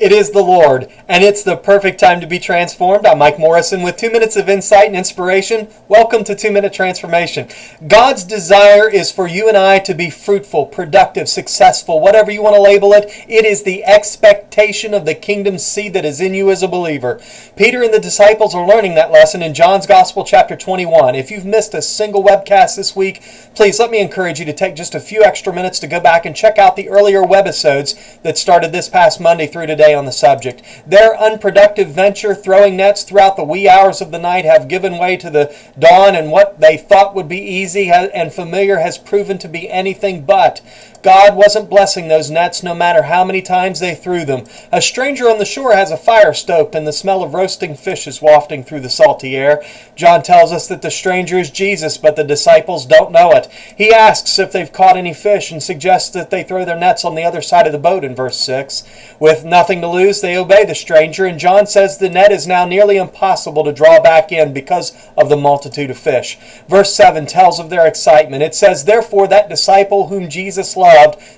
It is the Lord, and it's the perfect time to be transformed. I'm Mike Morrison with 2 minutes of insight and inspiration. Welcome to 2 Minute Transformation. God's desire is for you and I to be fruitful, productive, successful, whatever you want to label it. It is the expectation of the kingdom seed that is in you as a believer. Peter and the disciples are learning that lesson in John's Gospel, chapter 21. If you've missed a single webcast this week, please let me encourage you to take just a few extra minutes to go back and check out the earlier webisodes that started this past Monday through today on the subject. Their unproductive venture, throwing nets throughout the wee hours of the night, have given way to the dawn, and what they thought would be easy and familiar has proven to be anything but. God wasn't blessing those nets no matter how many times they threw them. A stranger on the shore has a fire stoked, and the smell of roasting fish is wafting through the salty air. John tells us that the stranger is Jesus, but the disciples don't know it. He asks if they've caught any fish and suggests that they throw their nets on the other side of the boat in verse 6. With nothing to lose, they obey the stranger, and John says the net is now nearly impossible to draw back in because of the multitude of fish. Verse 7 tells of their excitement. It says, "Therefore that disciple whom Jesus loved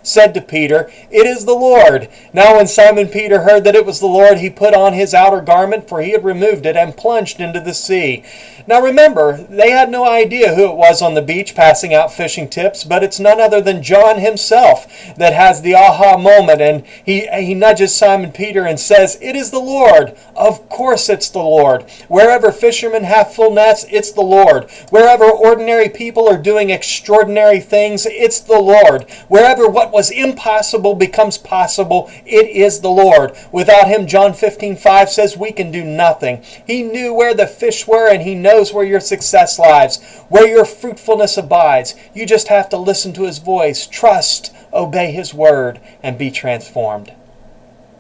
said to Peter, 'It is the Lord.' Now when Simon Peter heard that it was the Lord, he put on his outer garment, for he had removed it, and plunged into the sea." Now remember, they had no idea who it was on the beach passing out fishing tips, but it's none other than John himself that has the aha moment, and he nudges Simon Peter and says, "It is the Lord." Of course it's the Lord. Wherever fishermen have full nets, it's the Lord. Wherever ordinary people are doing extraordinary things, it's the Lord. Wherever what was impossible becomes possible, it is the Lord. Without him, John 15:5 says, we can do nothing. He knew where the fish were, and he knows where your success lies, where your fruitfulness abides. You just have to listen to his voice, trust, obey his word, and be transformed.